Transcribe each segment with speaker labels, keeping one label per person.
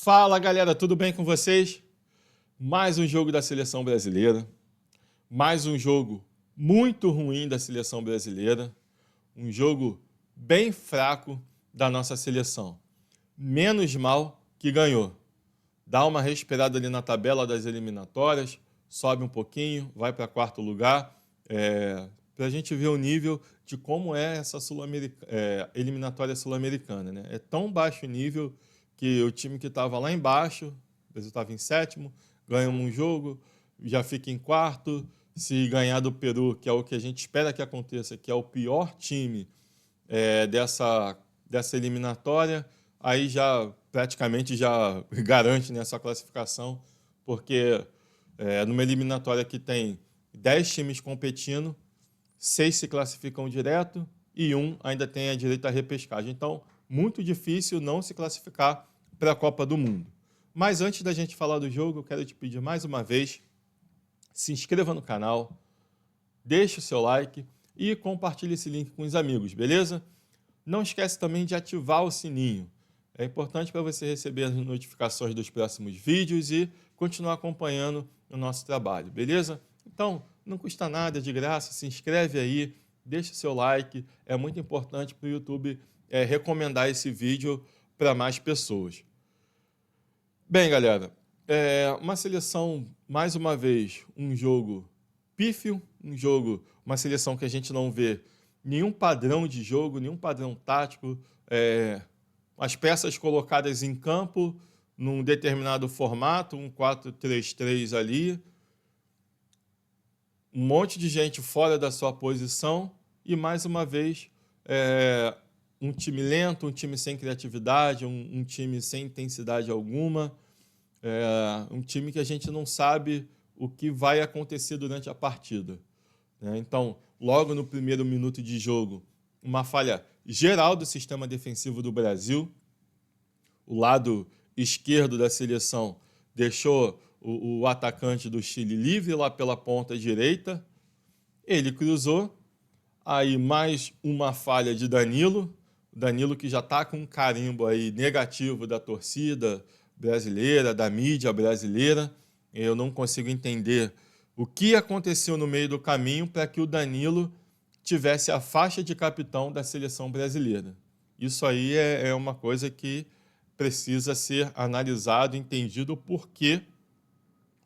Speaker 1: Fala, galera, tudo bem com vocês? Mais um jogo da seleção brasileira, mais um jogo muito ruim da seleção brasileira, um jogo bem fraco da nossa seleção. Menos mal que ganhou. Dá uma respirada ali na tabela das eliminatórias, sobe um pouquinho, vai para quarto lugar, para a gente ver o nível de como é essa eliminatória sul-americana, né? É tão baixo o nível que o time que estava lá embaixo, o Brasil estava em sétimo, ganha um jogo, já fica em quarto. Se ganhar do Peru, que é o que a gente espera que aconteça, que é o pior time dessa eliminatória, aí já praticamente já garante nessa classificação, porque numa eliminatória que tem 10 times competindo, 6 se classificam direto e um ainda tem a direito à repescagem. Então, muito difícil não se classificar para a Copa do Mundo. Mas antes da gente falar do jogo, eu quero te pedir mais uma vez, se inscreva no canal, deixe o seu like e compartilhe esse link com os amigos, beleza? Não esquece também de ativar o sininho. É importante para você receber as notificações dos próximos vídeos e continuar acompanhando o nosso trabalho, beleza? Então, não custa nada, de graça, se inscreve aí, deixa o seu like, é muito importante para o YouTube recomendar esse vídeo para mais pessoas. Bem, galera, uma seleção, mais uma vez, um jogo pífio, uma seleção que a gente não vê nenhum padrão de jogo, nenhum padrão tático, as peças colocadas em campo num determinado formato, um 4-3-3 ali, um monte de gente fora da sua posição e, mais uma vez, um time lento, um time sem criatividade, um time sem intensidade alguma, um time que a gente não sabe o que vai acontecer durante a partida, né? Então, logo no primeiro minuto de jogo, uma falha geral do sistema defensivo do Brasil. O lado esquerdo da seleção deixou o atacante do Chile livre lá pela ponta direita. Ele cruzou, aí mais uma falha de Danilo. Danilo que já está com um carimbo aí negativo da torcida brasileira, da mídia brasileira. Eu não consigo entender o que aconteceu no meio do caminho para que o Danilo tivesse a faixa de capitão da seleção brasileira. Isso aí é uma coisa que precisa ser analisado, entendido o porquê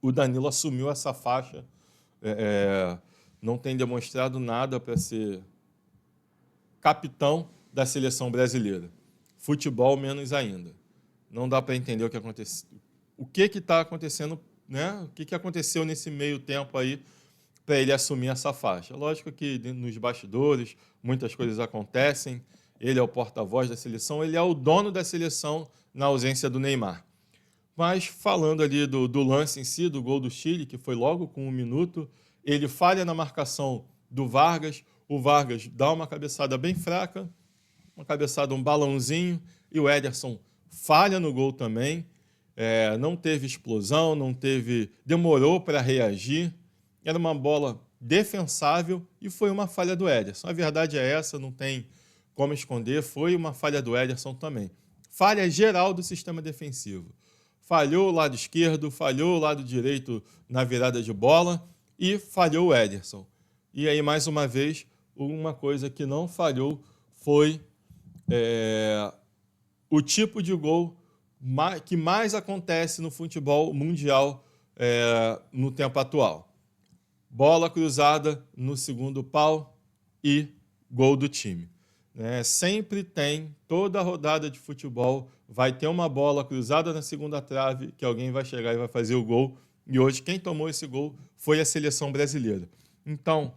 Speaker 1: o Danilo assumiu essa faixa. Não tem demonstrado nada para ser capitão da seleção brasileira. Futebol, menos ainda. Não dá para entender o que aconteceu. O que está acontecendo, né? O que aconteceu nesse meio tempo aí para ele assumir essa faixa? Lógico que nos bastidores muitas coisas acontecem. Ele é o porta-voz da seleção, ele é o dono da seleção na ausência do Neymar. Mas falando ali do lance em si, do gol do Chile, que foi logo com 1 minuto, ele falha na marcação do Vargas, o Vargas dá uma cabeçada bem fraca, uma cabeçada, um balãozinho, e o Ederson falha no gol também. Não teve explosão, demorou para reagir, era uma bola defensável e foi uma falha do Ederson. A verdade é essa, não tem como esconder, foi uma falha do Ederson também. Falha geral do sistema defensivo. Falhou o lado esquerdo, falhou o lado direito na virada de bola e falhou o Ederson. E aí, mais uma vez, uma coisa que não falhou foi o tipo de gol que mais acontece no futebol mundial no tempo atual. Bola cruzada no segundo pau e gol do time. Sempre tem, toda rodada de futebol, vai ter uma bola cruzada na segunda trave, que alguém vai chegar e vai fazer o gol. E hoje quem tomou esse gol foi a seleção brasileira. Então,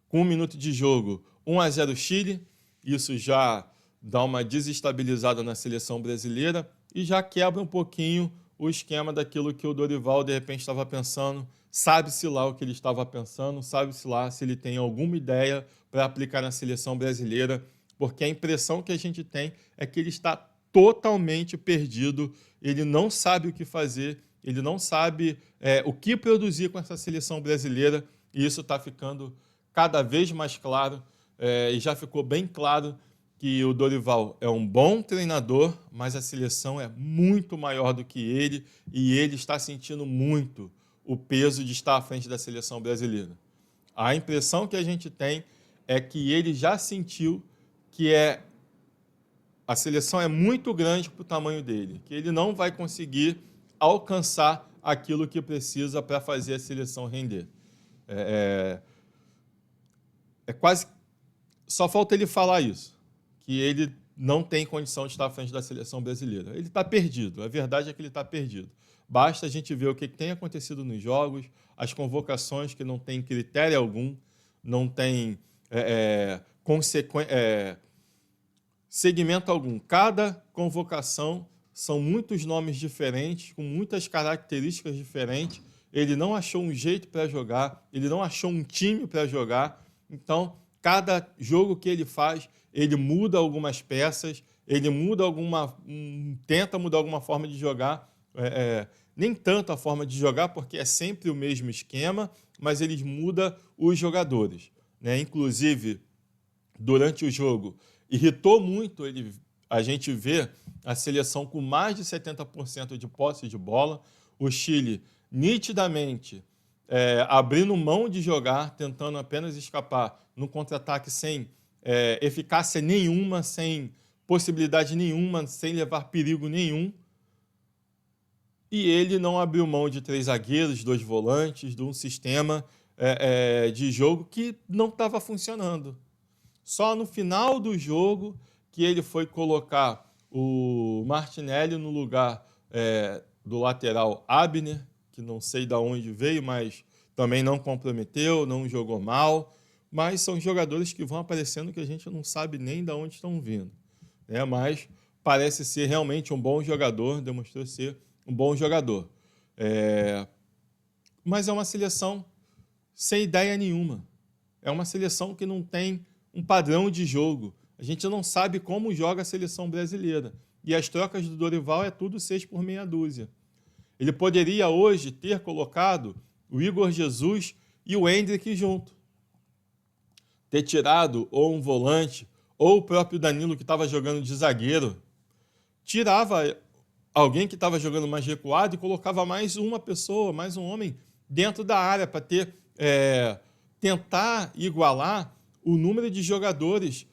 Speaker 1: com 1 minuto de jogo, 1-0 Chile, isso já dá uma desestabilizada na seleção brasileira e já quebra um pouquinho o esquema daquilo que o Dorival, de repente, estava pensando. Sabe-se lá o que ele estava pensando, sabe-se lá se ele tem alguma ideia para aplicar na seleção brasileira, porque a impressão que a gente tem é que ele está totalmente perdido, ele não sabe o que fazer, ele não sabe o que produzir com essa seleção brasileira, e isso está ficando cada vez mais claro, e já ficou bem claro que o Dorival é um bom treinador, mas a seleção é muito maior do que ele e ele está sentindo muito o peso de estar à frente da seleção brasileira. A impressão que a gente tem é que ele já sentiu que a seleção é muito grande para o tamanho dele, que ele não vai conseguir alcançar aquilo que precisa para fazer a seleção render. É quase... Só falta ele falar isso, que ele não tem condição de estar à frente da seleção brasileira. Ele está perdido, a verdade é que ele está perdido. Basta a gente ver o que tem acontecido nos jogos, as convocações que não têm critério algum, não tem segmento algum. Cada convocação são muitos nomes diferentes, com muitas características diferentes. Ele não achou um jeito para jogar, ele não achou um time para jogar. Então, cada jogo que ele faz, ele muda algumas peças, ele muda tenta mudar alguma forma de jogar. Nem tanto a forma de jogar, porque é sempre o mesmo esquema, mas ele muda os jogadores, né? Inclusive, durante o jogo, irritou muito a gente vê a seleção com mais de 70% de posse de bola, o Chile nitidamente abrindo mão de jogar, tentando apenas escapar no contra-ataque sem eficácia nenhuma, sem possibilidade nenhuma, sem levar perigo nenhum. E ele não abriu mão de 3 zagueiros, 2 volantes, de um sistema de jogo que não estava funcionando. Só no final do jogo que ele foi colocar o Martinelli no lugar do lateral Abner, que não sei de onde veio, mas também não comprometeu, não jogou mal. Mas são jogadores que vão aparecendo que a gente não sabe nem de onde estão vindo, né? Mas parece ser realmente um bom jogador, demonstrou ser um bom jogador. Mas é uma seleção sem ideia nenhuma. É uma seleção que não tem um padrão de jogo. A gente não sabe como joga a seleção brasileira. E as trocas do Dorival é tudo 6 por meia dúzia. Ele poderia hoje ter colocado o Igor Jesus e o Endrick junto. Ter tirado ou um volante, ou o próprio Danilo que estava jogando de zagueiro. Tirava alguém que estava jogando mais recuado e colocava mais uma pessoa, mais um homem dentro da área para tentar igualar o número de jogadores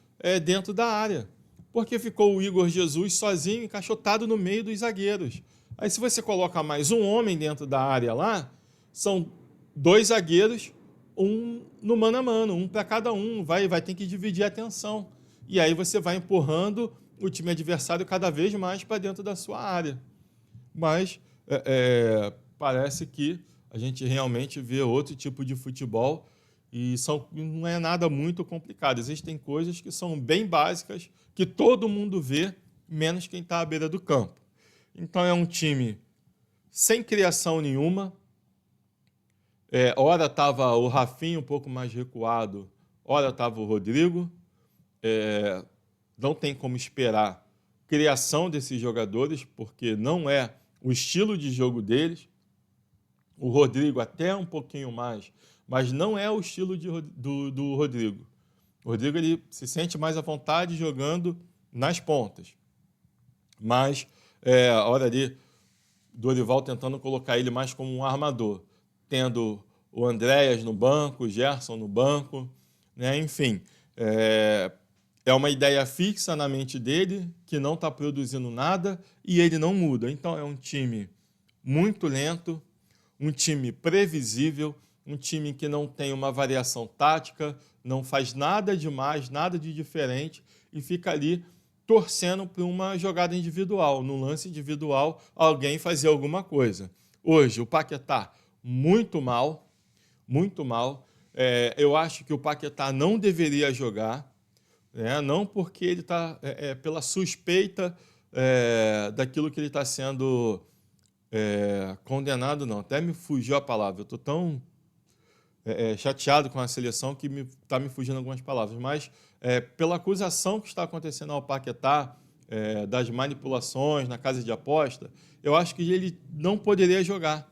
Speaker 1: dentro da área. Porque ficou o Igor Jesus sozinho, encaixotado no meio dos zagueiros. Aí se você coloca mais um homem dentro da área lá, são 2 zagueiros, um no mano a mano, um para cada um, vai ter que dividir a atenção. E aí você vai empurrando o time adversário cada vez mais para dentro da sua área. Mas parece que a gente realmente vê outro tipo de futebol e não é nada muito complicado. Existem coisas que são bem básicas, que todo mundo vê, menos quem está à beira do campo. Então é um time sem criação nenhuma. Ora estava o Rafinha um pouco mais recuado, ora estava o Rodrigo. Não tem como esperar criação desses jogadores, porque não é o estilo de jogo deles. O Rodrigo até um pouquinho mais, mas não é o estilo do Rodrigo. O Rodrigo ele se sente mais à vontade jogando nas pontas. Mas a hora ali, Dorival tentando colocar ele mais como um armador, tendo o Andréas no banco, o Gerson no banco, né? Enfim, é uma ideia fixa na mente dele, que não está produzindo nada e ele não muda. Então é um time muito lento, um time previsível, um time que não tem uma variação tática, não faz nada demais, nada de diferente e fica ali torcendo por uma jogada individual. No lance individual, alguém fazer alguma coisa. Hoje, o Paquetá muito mal, muito mal. Eu acho que o Paquetá não deveria jogar, né? Não porque ele está pela suspeita daquilo que ele está sendo condenado, não. Até me fugiu a palavra. Eu estou tão chateado com a seleção que está me fugindo algumas palavras. Mas pela acusação que está acontecendo ao Paquetá, das manipulações na casa de aposta, eu acho que ele não poderia jogar.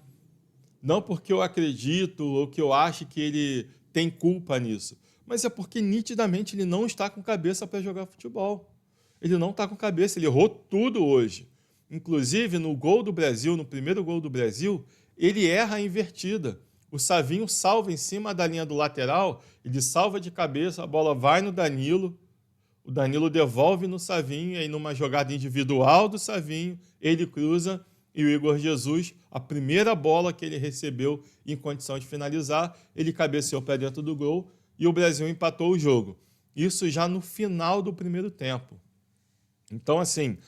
Speaker 1: Não porque eu acredito ou que eu acho que ele tem culpa nisso, Mas é porque nitidamente ele não está com cabeça para jogar futebol. Ele não está com cabeça, ele errou tudo hoje. Inclusive, no gol do Brasil, no primeiro gol do Brasil, ele erra a invertida. O Savinho salva em cima da linha do lateral, ele salva de cabeça, a bola vai no Danilo, o Danilo devolve no Savinho, e aí numa jogada individual do Savinho, ele cruza e o Igor Jesus, a primeira bola que ele recebeu em condição de finalizar, ele cabeceou para dentro do gol e o Brasil empatou o jogo. Isso já no final do primeiro tempo. Então, assim,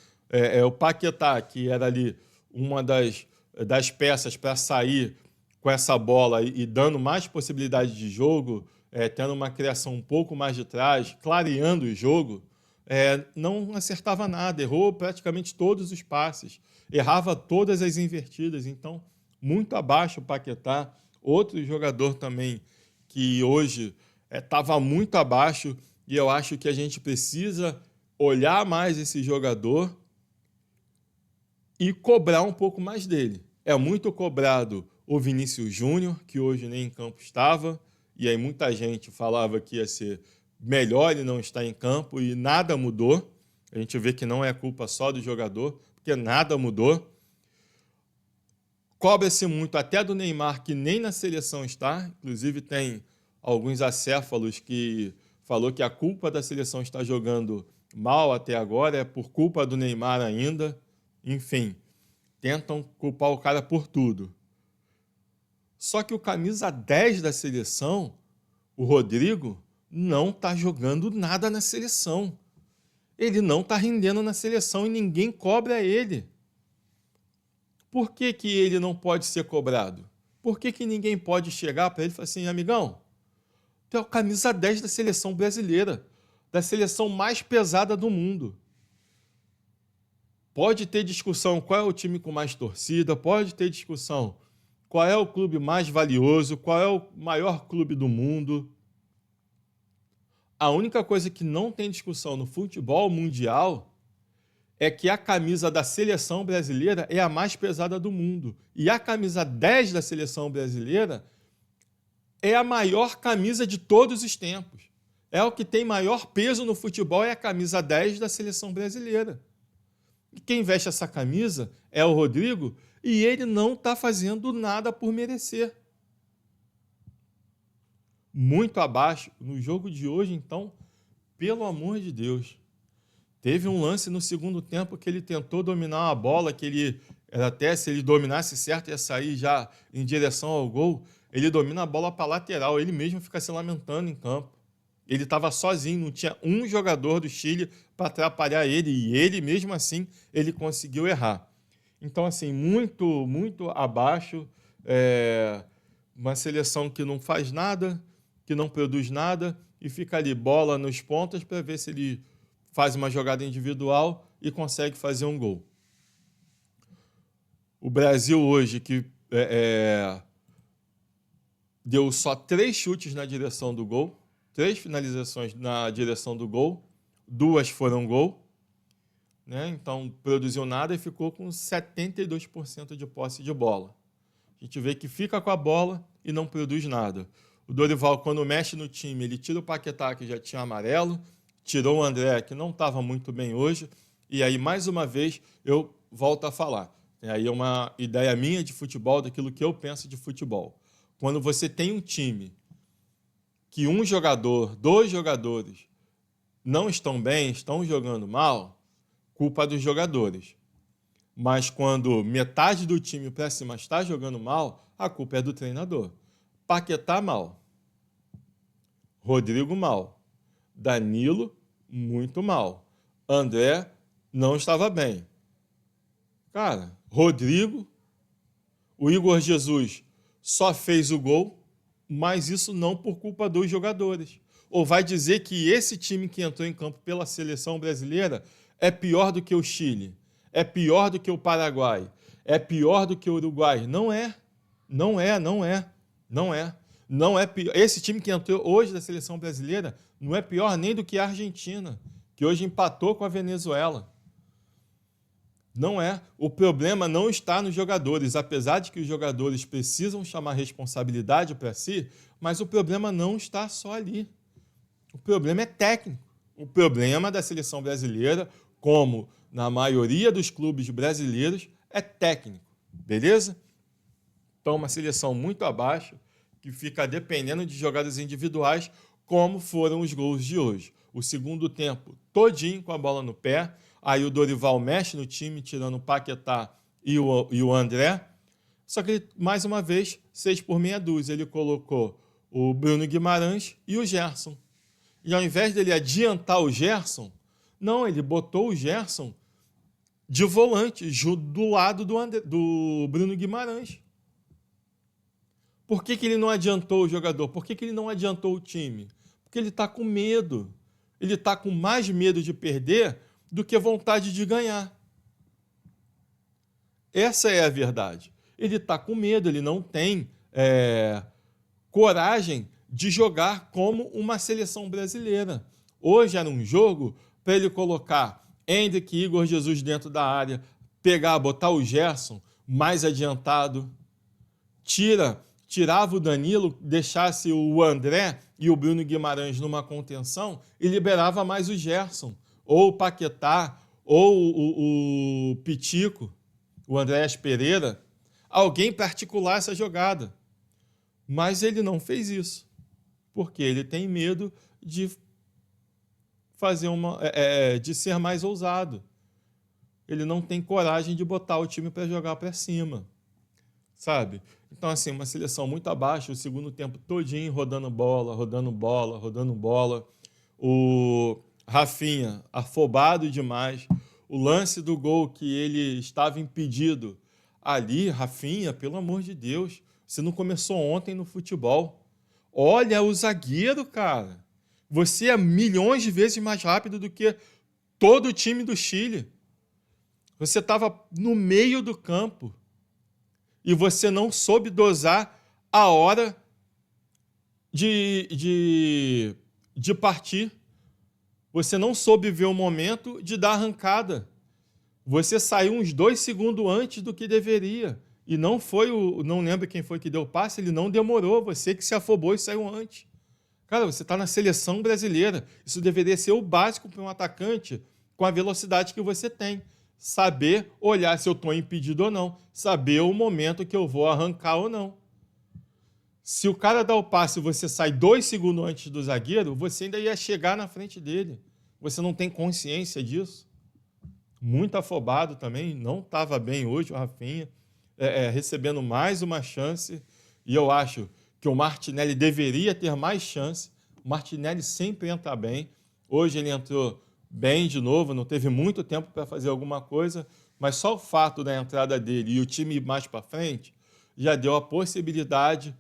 Speaker 1: o Paquetá, que era ali uma das peças para sair com essa bola e dando mais possibilidade de jogo, tendo uma criação um pouco mais de trás, clareando o jogo, não acertava nada, errou praticamente todos os passes, errava todas as invertidas, então muito abaixo o Paquetá. Outro jogador também que hoje estava muito abaixo, e eu acho que a gente precisa olhar mais esse jogador e cobrar um pouco mais dele. É muito cobrado o Vinícius Júnior, que hoje nem em campo estava, e aí muita gente falava que ia ser melhor ele não estar em campo e nada mudou. A gente vê que não é culpa só do jogador, porque nada mudou. Cobra-se muito até do Neymar, que nem na seleção está. Inclusive tem alguns acéfalos que falou que a culpa da seleção estar jogando mal até agora é por culpa do Neymar ainda. Enfim, tentam culpar o cara por tudo. Só que o camisa 10 da seleção, o Rodrigo, não está jogando nada na seleção. Ele não está rendendo na seleção e ninguém cobra ele. Por que que ele não pode ser cobrado? Por que que ninguém pode chegar para ele e falar assim, amigão, tu é o camisa 10 da seleção brasileira, da seleção mais pesada do mundo. Pode ter discussão qual é o time com mais torcida, pode ter discussão qual é o clube mais valioso, qual é o maior clube do mundo. A única coisa que não tem discussão no futebol mundial é que a camisa da seleção brasileira é a mais pesada do mundo. E a camisa 10 da seleção brasileira é a maior camisa de todos os tempos. É o que tem maior peso no futebol, é a camisa 10 da seleção brasileira. E quem veste essa camisa é o Rodrigo, e ele não está fazendo nada por merecer. Muito abaixo. No jogo de hoje, então, pelo amor de Deus. Teve um lance no segundo tempo que ele tentou dominar uma bola, que ele, até se ele dominasse certo, ia sair já em direção ao gol. Ele domina a bola para a lateral, ele mesmo fica se lamentando em campo. Ele estava sozinho, não tinha um jogador do Chile para atrapalhar ele, e ele, mesmo assim, ele conseguiu errar. Então, assim, muito, muito abaixo, uma seleção que não faz nada, que não produz nada, e fica ali, bola nos pontas para ver se ele faz uma jogada individual e consegue fazer um gol. O Brasil hoje, que deu só 3 chutes na direção do gol, 3 finalizações na direção do gol, 2 foram gol, né? Então produziu nada e ficou com 72% de posse de bola. A gente vê que fica com a bola e não produz nada. O Dorival, quando mexe no time, ele tira o Paquetá, que já tinha amarelo, tirou o André, que não estava muito bem hoje, e aí, mais uma vez, eu volto a falar. Aí é uma ideia minha de futebol, daquilo que eu penso de futebol. Quando você tem um time que um jogador, 2 jogadores não estão bem, estão jogando mal, culpa dos jogadores. Mas quando metade do time para cima está jogando mal, a culpa é do treinador. Paquetá mal. Rodrigo mal. Danilo muito mal. André não estava bem. Cara, Rodrigo, o Igor Jesus só fez o gol, mas isso não por culpa dos jogadores. Ou vai dizer que esse time que entrou em campo pela seleção brasileira é pior do que o Chile, é pior do que o Paraguai, é pior do que o Uruguai? Não é. Não é, não é. Não é. Não é pior. Esse time que entrou hoje da seleção brasileira não é pior nem do que a Argentina, que hoje empatou com a Venezuela. Não é. O problema não está nos jogadores, apesar de que os jogadores precisam chamar responsabilidade para si, mas o problema não está só ali. O problema é técnico. O problema da seleção brasileira, como na maioria dos clubes brasileiros, é técnico. Beleza? Então, uma seleção muito abaixo, que fica dependendo de jogadas individuais, como foram os gols de hoje. O segundo tempo todinho com a bola no pé, aí o Dorival mexe no time, tirando o Paquetá e o André. Só que, ele, mais uma vez, 6 por meia dúzia, ele colocou o Bruno Guimarães e o Gerson. E ao invés dele adiantar o Gerson, não, ele botou o Gerson de volante, do lado do Bruno Guimarães. Por que ele não adiantou o jogador? Por que ele não adiantou o time? Porque ele está com medo. Ele está com mais medo de perder do que vontade de ganhar. Essa é a verdade. Ele está com medo, ele não tem coragem de jogar como uma seleção brasileira. Hoje era um jogo para ele colocar Endrick e Igor Jesus dentro da área, botar o Gerson mais adiantado, tirava o Danilo, deixasse o André e o Bruno Guimarães numa contenção e liberava mais o Gerson, ou o Paquetá, ou o Pitico, o Andréas Pereira, alguém para articular essa jogada. Mas ele não fez isso, porque ele tem medo de de ser mais ousado. Ele não tem coragem de botar o time para jogar para cima, sabe? Então, assim, uma seleção muito abaixo, o segundo tempo todinho rodando bola, rodando bola, rodando bola. O Rafinha, afobado demais. O lance do gol que ele estava impedido. Ali, Rafinha, pelo amor de Deus, você não começou ontem no futebol. Olha o zagueiro, cara. Você é milhões de vezes mais rápido do que todo o time do Chile. Você estava no meio do campo e você não soube dosar a hora de partir. Você não soube ver o momento de dar arrancada. Você saiu uns 2 segundos antes do que deveria. E não foi não lembro quem foi que deu o passe, ele não demorou. Você que se afobou e saiu antes. Cara, você está na seleção brasileira. Isso deveria ser o básico para um atacante com a velocidade que você tem. Saber olhar se eu estou impedido ou não. Saber o momento que eu vou arrancar ou não. Se o cara dá o passe e você sai 2 segundos antes do zagueiro, você ainda ia chegar na frente dele. Você não tem consciência disso. Muito afobado também. Não estava bem hoje o Rafinha. Recebendo mais uma chance. E eu acho que o Martinelli deveria ter mais chance. O Martinelli sempre entra bem. Hoje ele entrou bem de novo, não teve muito tempo para fazer alguma coisa, mas só o fato da entrada dele e o time ir mais para frente já deu a possibilidade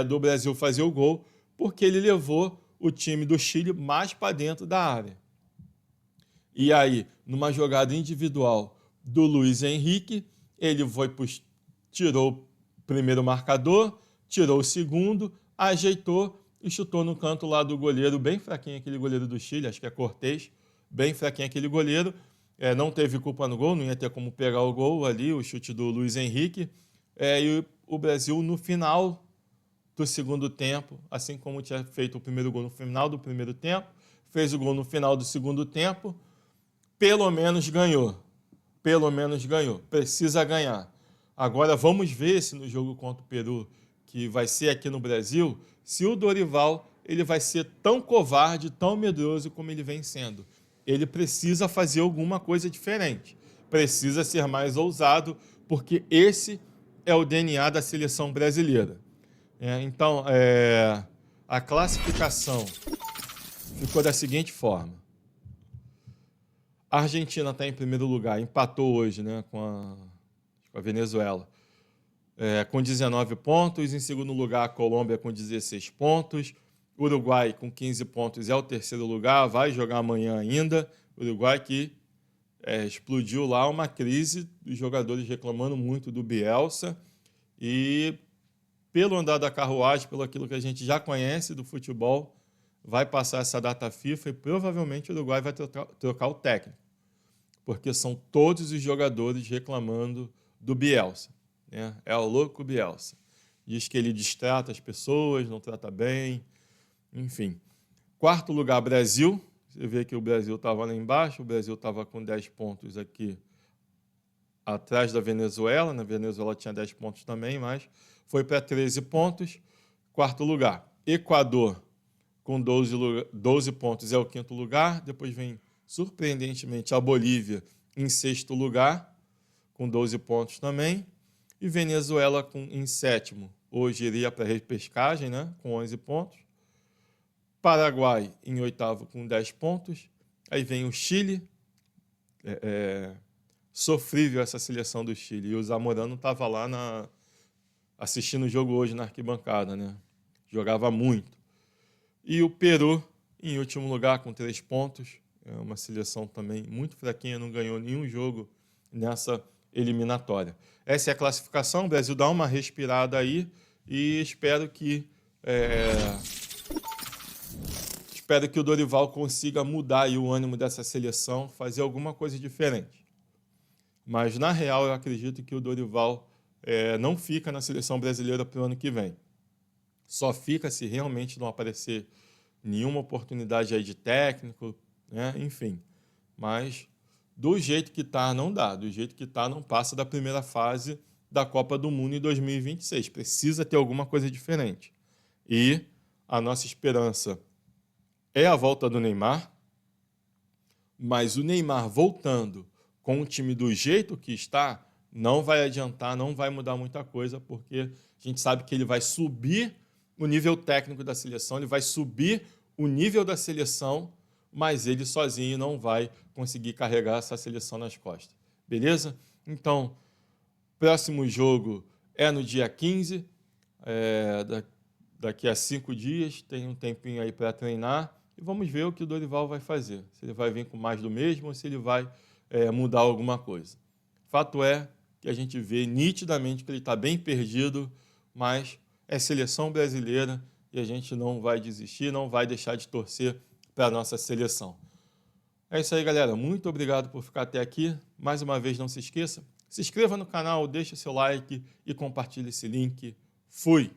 Speaker 1: do Brasil fazer o gol, porque ele levou o time do Chile mais para dentro da área. E aí, numa jogada individual do Luiz Henrique, ele tirou o primeiro marcador, tirou o segundo, ajeitou e chutou no canto lá do goleiro, bem fraquinho aquele goleiro do Chile, acho que é Cortez, bem fraquinho aquele goleiro, não teve culpa no gol, não ia ter como pegar o gol ali, o chute do Luiz Henrique, e o Brasil no final do segundo tempo, assim como tinha feito o primeiro gol no final do primeiro tempo, fez o gol no final do segundo tempo, pelo menos ganhou, precisa ganhar. Agora vamos ver se no jogo contra o Peru, que vai ser aqui no Brasil, se o Dorival ele vai ser tão covarde, tão medroso como ele vem sendo. Ele precisa fazer alguma coisa diferente, precisa ser mais ousado, porque esse é o DNA da seleção brasileira. Então, a classificação ficou da seguinte forma. A Argentina está em primeiro lugar, empatou hoje, né, com a Venezuela, com 19 pontos. Em segundo lugar, a Colômbia com 16 pontos. Uruguai com 15 pontos é o terceiro lugar, vai jogar amanhã ainda. Uruguai que explodiu lá uma crise dos jogadores reclamando muito do Bielsa. E pelo andar da carruagem, pelo aquilo que a gente já conhece do futebol, vai passar essa data FIFA e provavelmente o Uruguai vai trocar o técnico, porque são todos os jogadores reclamando do Bielsa. Né? É o louco Bielsa. Diz que ele distrata as pessoas, não trata bem, enfim. Quarto lugar, Brasil. Você vê que o Brasil estava lá embaixo, o Brasil estava com 10 pontos aqui atrás da Venezuela. Na Venezuela tinha 10 pontos também, mas foi para 13 pontos. Quarto lugar, Equador, com 12 pontos, é o quinto lugar. Depois vem, surpreendentemente, a Bolívia em sexto lugar, com 12 pontos também. E Venezuela em sétimo. Hoje iria para a repescagem, né, com 11 pontos. Paraguai em oitavo com 10 pontos. Aí vem o Chile. Sofrível essa seleção do Chile. E o Zamorano estava lá assistindo o jogo hoje na arquibancada, né? Jogava muito. E o Peru em último lugar com 3 pontos. É uma seleção também muito fraquinha, não ganhou nenhum jogo nessa eliminatória. Essa é a classificação. O Brasil dá uma respirada aí e espero que o Dorival consiga mudar aí o ânimo dessa seleção, fazer alguma coisa diferente. Mas, na real, eu acredito que o Dorival não fica na seleção brasileira para o ano que vem. Só fica se realmente não aparecer nenhuma oportunidade aí de técnico, né? Enfim. Mas, do jeito que está, não dá. Do jeito que está, não passa da primeira fase da Copa do Mundo em 2026. Precisa ter alguma coisa diferente. E a nossa esperança é a volta do Neymar, mas o Neymar voltando com o time do jeito que está, não vai adiantar, não vai mudar muita coisa, porque a gente sabe que ele vai subir o nível técnico da seleção, ele vai subir o nível da seleção, mas ele sozinho não vai conseguir carregar essa seleção nas costas. Beleza? Então, próximo jogo é no dia 15, daqui a 5 dias, tem um tempinho aí para treinar, e vamos ver o que o Dorival vai fazer. Se ele vai vir com mais do mesmo ou se ele vai mudar alguma coisa. Fato é que a gente vê nitidamente que ele está bem perdido, mas é seleção brasileira e a gente não vai desistir, não vai deixar de torcer para a nossa seleção. É isso aí, galera. Muito obrigado por ficar até aqui. Mais uma vez, não se esqueça, se inscreva no canal, deixe seu like e compartilhe esse link. Fui!